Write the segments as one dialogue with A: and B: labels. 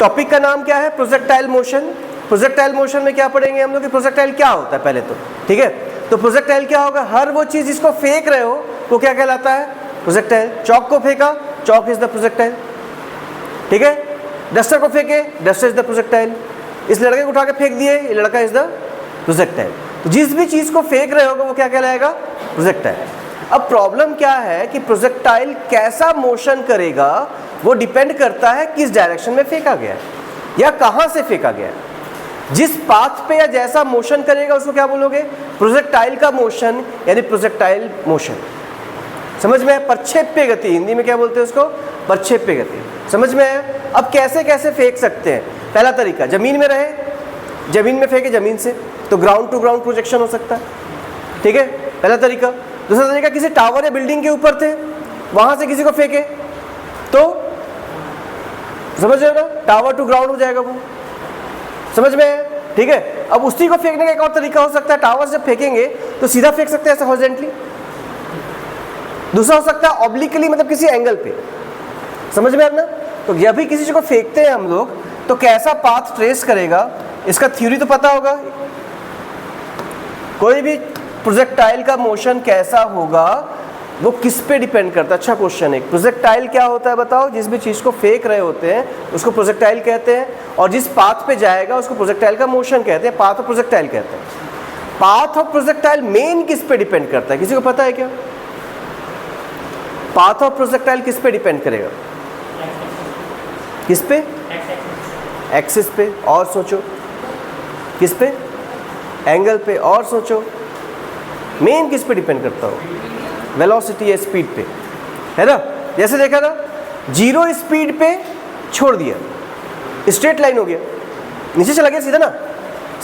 A: Topic का नाम क्या है? Projectile motion. प्रोजेक्टाइल मोशन में क्या पढ़ेंगे हम लोग कि प्रोजेक्टाइल क्या होता है पहले तो, ठीक है। तो प्रोजेक्टाइल क्या होगा? हर वो चीज जिसको फेंक रहे हो वो क्या कहलाता है? प्रोजेक्टाइल। चौक को फेंका, चौक इज द प्रोजेक्टाइल, ठीक है। डस्टर को फेंके, डस्टर इज द प्रोजेक्टाइल। इस लड़के को उठा के फेंक दिए, ये लड़का इज द प्रोजेक्टाइल। तो जिस भी चीज को फेंक रहे होगे वो क्या कहलाएगा? प्रोजेक्टाइल। अब प्रॉब्लम क्या है कि प्रोजेक्टाइल कैसा मोशन करेगा वो डिपेंड करता है किस डायरेक्शन में फेंका गया है या कहां से फेंका गया है। जिस पाथ पे या जैसा मोशन करेगा उसको क्या बोलोगे? प्रोजेक्टाइल का मोशन यानी प्रोजेक्टाइल मोशन। समझ में है? प्रक्षेप्य गति, हिंदी में क्या बोलते हैं उसको? प्रक्षेप्य गति। समझ में है? अब कैसे कैसे फेंक सकते हैं? पहला तरीका, जमीन में रहे, जमीन में फेंके जमीन से, तो ग्राउंड टू ग्राउंड प्रोजेक्शन हो सकता है, ठीक है, पहला तरीका। दूसरा तरीका, किसी टावर या बिल्डिंग के ऊपर थे, वहां से किसी को फेंके तो समझ रहे हो ना, टावर टू ग्राउंड हो जाएगा वो। समझ में है? ठीक है। अब उसी को फेंकने का एक और तरीका हो सकता है, टावर से जब फेंकेंगे तो सीधा फेंक सकते हैं ऐसे हॉरिजॉन्टली। दूसरा हो सकता है ऑब्लिकली, मतलब किसी एंगल पे। समझ में है ना? तो जब भी किसी चीज को फेंकते हैं हम लोग तो कैसा पाथ ट्रेस करेगा इसका थ्योरी तो पता होगा। कोई भी प्रोजेक्टाइल का मोशन कैसा होगा वो किस पे डिपेंड करता है? अच्छा क्वेश्चन है। प्रोजेक्टाइल क्या होता है बताओ? जिस भी चीज को फेंक रहे होते हैं उसको प्रोजेक्टाइल कहते हैं, और जिस पाथ पे जाएगा उसको प्रोजेक्टाइल का मोशन कहते हैं, पाथ ऑफ प्रोजेक्टाइल कहते हैं। पाथ ऑफ प्रोजेक्टाइल मेन किस पे डिपेंड करता है? किसी को पता है क्या? पाथ ऑफ प्रोजेक्टाइल किस पे डिपेंड करेगा? किस पे? एक्सिस पे। और सोचो किस पे? एंगल पे। और सोचो मेन किस पे डिपेंड करता हो? वेलोसिटी या स्पीड पे, है ना। जैसे देखा ना, जीरो स्पीड पे छोड़ दिया, स्ट्रेट लाइन हो गया, नीचे चला गया सीधा ना।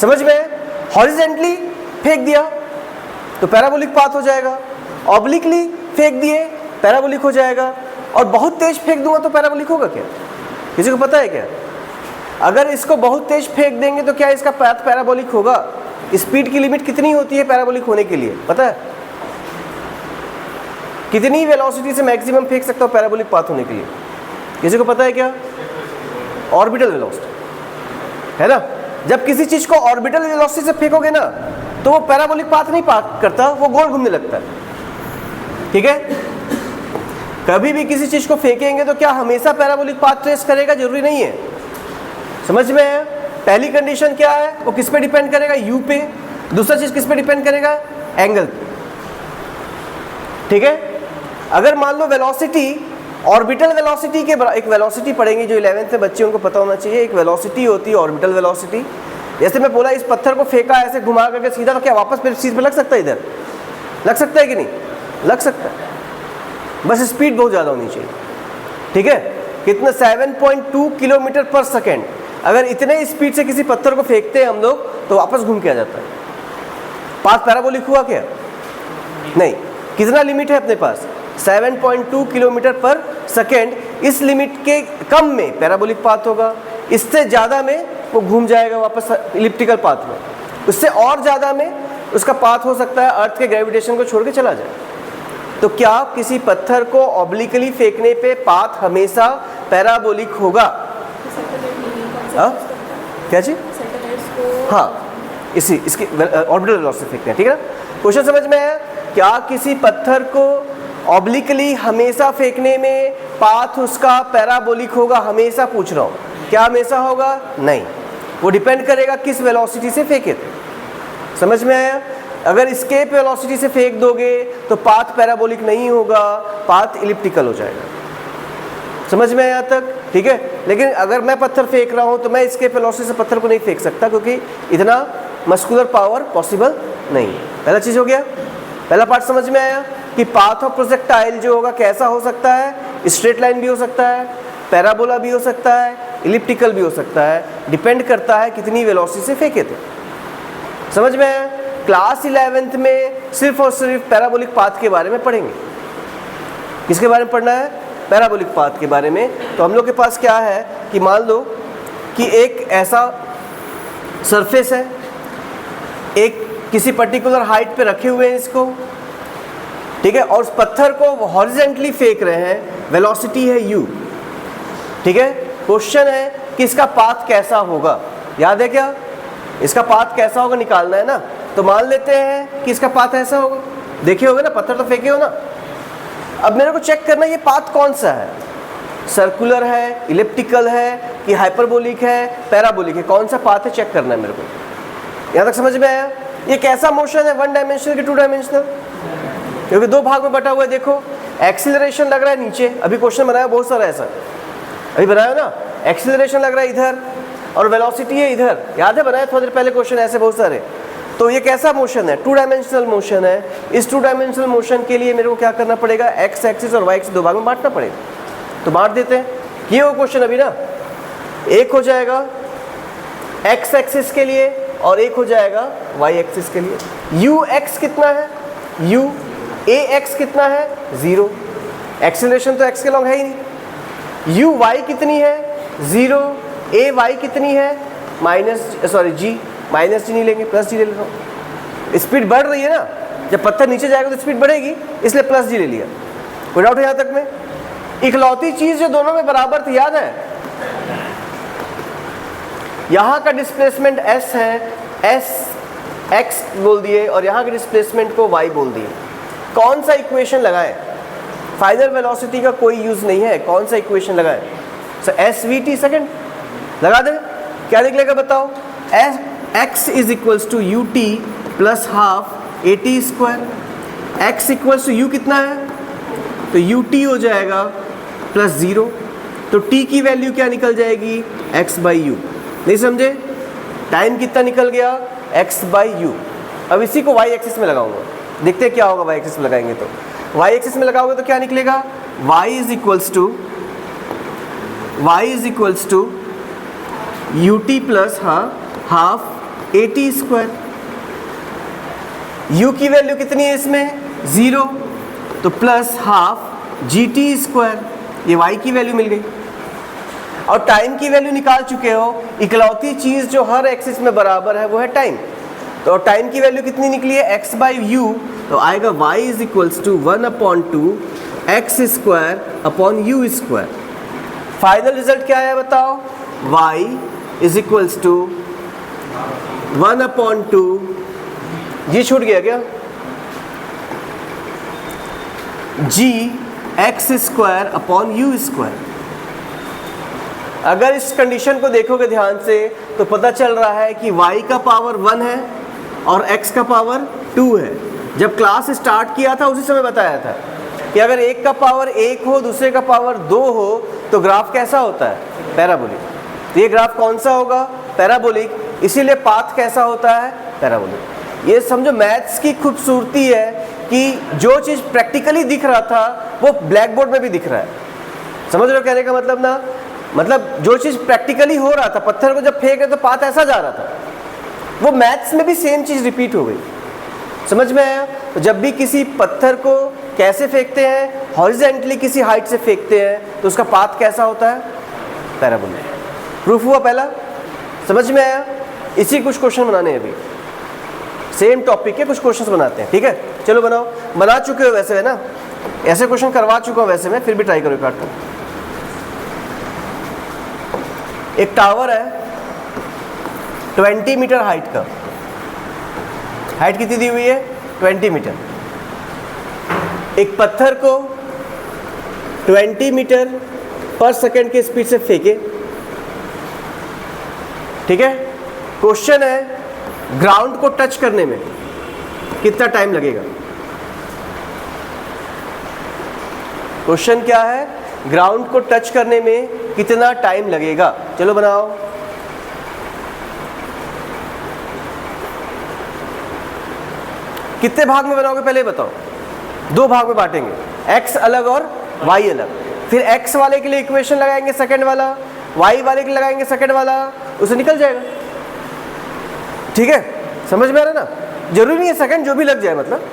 A: समझ में? हॉरिजॉन्टली फेंक दिया तो पैराबोलिक पाथ हो जाएगा, ऑब्लिकली फेंक दिए पैराबोलिक हो जाएगा, और बहुत तेज फेंक दूंगा तो पैराबोलिक होगा क्या? किसी को पता है क्या? अगर इसको बहुत तेज फेंक देंगे तो क्या इसका पाथ पैराबोलिक होगा? स्पीड की लिमिट कितनी होती है पैराबोलिक होने के लिए, पता है? कितनी वेलोसिटी से मैक्सिमम फेंक सकता हो पैराबोलिक पाथ होने के लिए? किसी को पता है क्या? ऑर्बिटल वेलोसिटी, है ना। जब किसी चीज को ऑर्बिटल वेलोसिटी से फेंकोगे ना तो वो पैराबोलिक पाथ नहीं पाथ करता, वो गोल घूमने लगता है, ठीक है। कभी भी किसी चीज को फेंकेंगे तो क्या हमेशा पैराबोलिक पाथ ट्रेस करेगा? जरूरी नहीं है। समझ में है? पहली कंडीशन क्या है? वो किस पे डिपेंड करेगा? यू पे। दूसरा चीज किस पे डिपेंड करेगा? एंगल पे, ठीक है। अगर मान लो वेलोसिटी ऑर्बिटल वेलोसिटी के एक वेलोसिटी पढ़ेंगे जो 11th में बच्चे उनको पता होना चाहिए। एक वेलोसिटी होती है ऑर्बिटल वेलोसिटी। जैसे मैं बोला इस पत्थर को फेंका ऐसे घुमा करके सीधा, तो क्या वापस फिर चीज पे लग सकता है? इधर लग सकता है कि नहीं? लग सकता है, बस स्पीड बहुत ज़्यादा होनी चाहिए, ठीक है। कितना? 7.2 किलोमीटर पर सेकेंड। अगर इतने स्पीड से किसी पत्थर को फेंकते हैं हम लोग तो वापस घूम के आ जाता है। पाथ पैराबोलिक हुआ क्या? नहीं। कितना लिमिट है अपने पास? 7.2 किलोमीटर पर सेकेंड। इस लिमिट के कम में पैराबोलिक पाथ होगा, इससे ज़्यादा में वो घूम जाएगा वापस इलिप्टिकल पाथ में, उससे और ज़्यादा में उसका पाथ हो सकता है अर्थ के ग्रेविटेशन को छोड़ के चला जाए। तो क्या किसी पत्थर को ऑब्लिकली फेंकने पे पाथ हमेशा पैराबोलिक होगा? क्या चीज? हाँ, इसकी ऑर्बिटल वेलोसिटी से फेंकते हैं, ठीक है ना। क्वेश्चन समझ में है? क्या किसी पत्थर को ऑब्लिकली हमेशा फेंकने में पाथ उसका पैराबोलिक होगा? हमेशा पूछ रहा हूँ, क्या हमेशा होगा? नहीं, वो डिपेंड करेगा किस वेलोसिटी से फेंके थे। समझ में आया? अगर एस्केप वेलोसिटी से फेंक दोगे तो पाथ पैराबोलिक नहीं होगा, पाथ इलिप्टिकल हो जाएगा। समझ में आया तक? ठीक है। लेकिन अगर मैं पत्थर फेंक रहा हूं तो मैं एस्केप वेलोसिटी से पत्थर को नहीं फेंक सकता क्योंकि इतना मस्कुलर पावर पॉसिबल नहीं है। पहला चीज हो गया, पहला पार्ट समझ में आया कि पाथ ऑफ प्रोजेक्टाइल जो होगा कैसा हो सकता है? स्ट्रेट लाइन भी हो सकता है, पैराबोला भी हो सकता है, इलिप्टिकल भी हो सकता है, डिपेंड करता है कितनी वेलोसिटी से फेंके थे। समझ में आया? क्लास 11th में सिर्फ और सिर्फ पैराबोलिक पाथ के बारे में पढ़ेंगे। किसके बारे में पढ़ना है? पैराबोलिक पाथ के बारे में। तो हम लोग के पास क्या है कि मान लो कि एक ऐसा सरफेस है, एक किसी पर्टिकुलर हाइट पे रखे हुए हैं इसको, ठीक है, और उस पत्थर को हॉरिजॉन्टली फेंक रहे हैं, वेलोसिटी है u, ठीक है। क्वेश्चन है कि इसका पाथ कैसा होगा, याद है क्या? इसका पाथ कैसा होगा निकालना है ना। तो मान लेते हैं कि इसका पाथ ऐसा होगा, देखे होगे ना, पत्थर तो फेंके हो ना। अब मेरे को चेक करना ये पाथ कौन सा है, सर्कुलर है, इलिप्टिकल है कि हाइपरबोलिक है, पैराबोलिक है, कौन सा पाथ है चेक करना है मेरे को। यहाँ तक समझ में आया? ये कैसा मोशन है, वन डायमेंशनल कि टू डायमेंशनल? क्योंकि दो भाग में बटा हुआ है। देखो एक्सीलरेशन लग रहा है नीचे, अभी क्वेश्चन बनाया बहुत सारा ऐसा, अभी बनाया ना, एक्सीलरेशन लग रहा है इधर और वेलोसिटी है इधर, याद है बनाया थोड़ी देर पहले क्वेश्चन ऐसे बहुत सारे। तो ये कैसा मोशन है, टू डायमेंशनल मोशन है। इस टू डायमेंशनल मोशन के लिए मेरे को क्या करना पड़ेगा, एक्स एक्सिस और वाई एक्सिस दो भाग में बांटना पड़ेगा। तो बांट देते हैं, ये वो क्वेश्चन अभी ना, एक हो जाएगा एक्स एक्सिस के लिए और एक हो जाएगा वाई एक्सिस के लिए। यू एक्स कितना है, यू ए एक्स कितना है, 0, एक्सीलरेशन तो एक्स के लॉन्ग है ही नहीं। यू वाई कितनी है, 0, ए वाई कितनी है, जी, माइनस जी नहीं लेंगे, प्लस जी ले लेता हूँ। स्पीड बढ़ रही है ना, जब पत्थर नीचे जाएगा तो स्पीड बढ़ेगी, इसलिए प्लस जी ले लिया। कोई डाउट है यहाँ तक में? इकलौती चीज जो दोनों में बराबर थी, याद है, यहाँ का डिस्प्लेसमेंट s है, s x बोल दिए और यहाँ के डिस्प्लेसमेंट को y बोल दिए। कौन सा इक्वेशन लगाएं? फाइनल वेलोसिटी का कोई यूज नहीं है, कौन सा इक्वेशन लगाएं? सो svt सेकंड लगा दें, क्या निकलेगा बताओ? x is equals to U T plus half A T square. X equals to U कितना है, तो यू टी हो जाएगा प्लस 0, तो t की वैल्यू क्या निकल जाएगी, x बाई यू। नहीं समझे? टाइम कितना निकल गया, x बाई यू। अब इसी को y एक्सिस में लगाऊंगा, देखते हैं क्या होगा y एक्सिस में लगाएंगे तो। y एक्सिस में लगाओगे तो क्या निकलेगा, y is equals to U T plus half A T square. u की वैल्यू कितनी है इसमें, 0, तो plus half G T square, ये y की वैल्यू मिल गई। और टाइम की वैल्यू निकाल चुके हो, इकलौती चीज जो हर एक्सिस में बराबर है वो है टाइम। तो टाइम की वैल्यू कितनी निकली है, x बाई यू, तो आएगा y is equals to 1/2 X square upon U square. Final result क्या है बताओ, y इज इक्वल्स टू 1/2, ये छूट गया क्या, g x square upon U square. अगर इस कंडीशन को देखोगे ध्यान से तो पता चल रहा है कि y का पावर 1 है और x का पावर 2 है। जब क्लास स्टार्ट किया था उसी समय बताया था कि अगर एक का पावर 1 हो दूसरे का पावर 2 हो तो ग्राफ कैसा होता है, पैराबोलिक। तो ये ग्राफ कौन सा होगा, पैराबोलिक, इसीलिए पाथ कैसा होता है, पैराबोलिक। ये समझो मैथ्स की खूबसूरती है कि जो चीज़ प्रैक्टिकली दिख रहा था वो ब्लैक बोर्ड में भी दिख रहा है। समझ रहे हो कहने का मतलब ना, मतलब जो चीज़ प्रैक्टिकली हो रहा था, पत्थर को जब फेंक रहे तो पाथ ऐसा जा रहा था, वो मैथ्स में भी सेम चीज़ रिपीट हो गई। समझ में आया? तो जब भी किसी पत्थर को कैसे फेंकते हैं, हॉरिजेंटली किसी हाइट से फेंकते हैं तो उसका पाथ कैसा होता है, पैराबोलिक। प्रूफ हुआ पहला, समझ में आया? इसी कुछ क्वेश्चन बनाने हैं, अभी सेम टॉपिक के कुछ क्वेश्चंस बनाते हैं, ठीक है? चलो बनाओ, बना चुके हो वैसे है ना, ऐसे क्वेश्चन करवा चुका हूँ वैसे मैं, फिर भी ट्राई करो काट कर। एक टावर है 20 मीटर हाइट का, हाइट कितनी दी हुई है, 20 मीटर। एक पत्थर को 20 मीटर पर सेकंड के स्पीड से फेंके, ठीक है? क्वेश्चन है ग्राउंड को टच करने में कितना टाइम लगेगा। क्वेश्चन क्या है, ग्राउंड को टच करने में कितना टाइम लगेगा। चलो बनाओ, कितने भाग में बनाओगे पहले बताओ। 2 भाग में बांटेंगे, x अलग और y अलग। फिर x वाले के लिए इक्वेशन लगाएंगे सेकंड वाला, y वाले के लिए लगाएंगे सेकंड वाला, उसे निकल जाएगा। ठीक है, समझ में आ रहा है ना? जरूरी नहीं है सेकंड, जो भी लग जाए। मतलब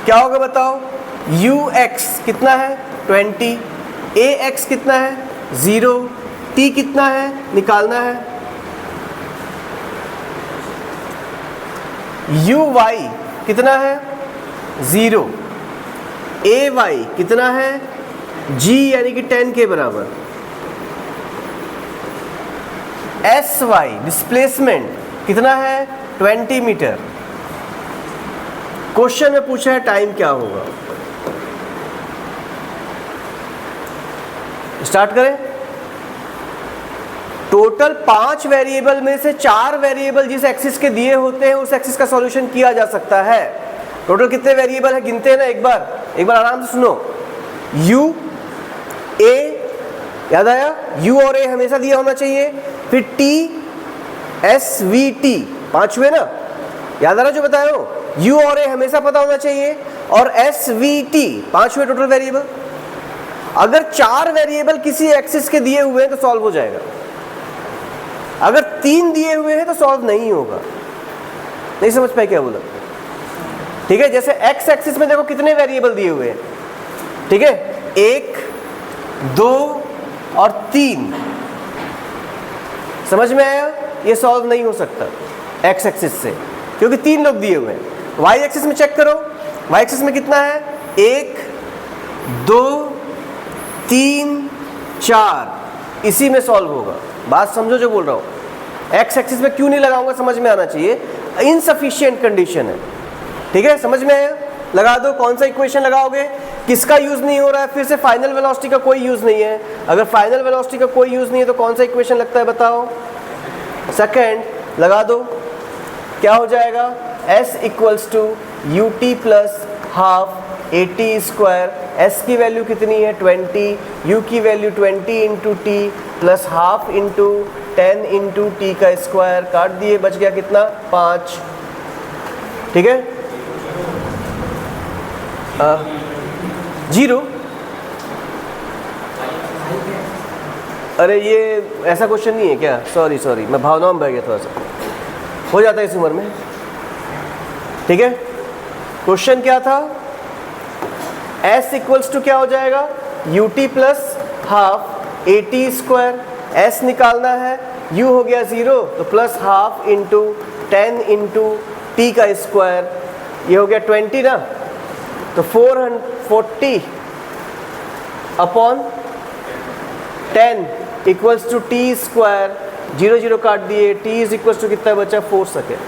A: क्या होगा बताओ, ux कितना है 20, ax कितना है 0, t कितना है निकालना है, uy कितना है 0, ay कितना है g यानी कि 10 के बराबर, एस वाई डिस्प्लेसमेंट कितना है 20 मीटर। क्वेश्चन में पूछा है टाइम क्या होगा। स्टार्ट करें। टोटल 5 वेरिएबल में से 4 वेरिएबल जिस एक्सिस के दिए होते हैं उस एक्सिस का सॉल्यूशन किया जा सकता है। टोटल कितने वेरिएबल है गिनते हैं ना, एक बार आराम से सुनो। u a याद आया, u और a हमेशा दिया होना चाहिए। फिर t s v t 5 हुए ना, याद आ रहा जो बताया हो, u और a हमेशा पता होना चाहिए। और s v t 5 हुए टोटल वेरिएबल। अगर 4 वेरिएबल किसी एक्सिस के दिए हुए हैं तो सॉल्व हो जाएगा। अगर 3 दिए हुए हैं तो सॉल्व नहीं होगा। नहीं समझ पाए क्या बोला? ठीक है, जैसे एक्स एक्सिस में देखो कितने वेरिएबल दिए हुए हैं, ठीक है, 1 2 और 3। समझ में आया? ये सॉल्व नहीं हो सकता एक्स एक्सिस से, क्योंकि 3 लोग दिए हुए हैं। वाई एक्सिस में चेक करो, वाई एक्सिस में कितना है, 1 2 3 4, इसी में सॉल्व होगा। बात समझो जो बोल रहा हूँ। एक्स एक्सिस में क्यों नहीं लगाऊंगा, समझ में आना चाहिए, इनसफिशिएंट कंडीशन है। ठीक है, समझ में आया? लगा दो। कौन सा इक्वेशन लगाओगे, किसका यूज नहीं हो रहा है, फिर से फाइनल वेलोसिटी का कोई यूज नहीं है। अगर फाइनल वेलोसिटी का कोई यूज नहीं है तो कौन सा इक्वेशन लगता है बताओ, सेकंड लगा दो। क्या हो जाएगा, s equals to U T plus half A T square. s की वैल्यू कितनी है 20, u की value 20 into T plus half into 10 into T का स्क्वायर। काट दिए, बच गया कितना 5। ठीक है, 0। अरे ये ऐसा क्वेश्चन नहीं है क्या, सॉरी मैं भावनाओं में बह गया, थोड़ा सा हो जाता है इस उम्र में। ठीक है, क्वेश्चन क्या था, s इक्वल्स टू क्या हो जाएगा, U T plus half A T square. s निकालना है, u हो गया 0 तो plus half into 10 into T का स्क्वायर, ये हो गया 20 ना, तो 440 upon 10 equals to T square. 0 0 काट दिए, t इज इक्वल्स टू कितना बचा 4 सेकेंड।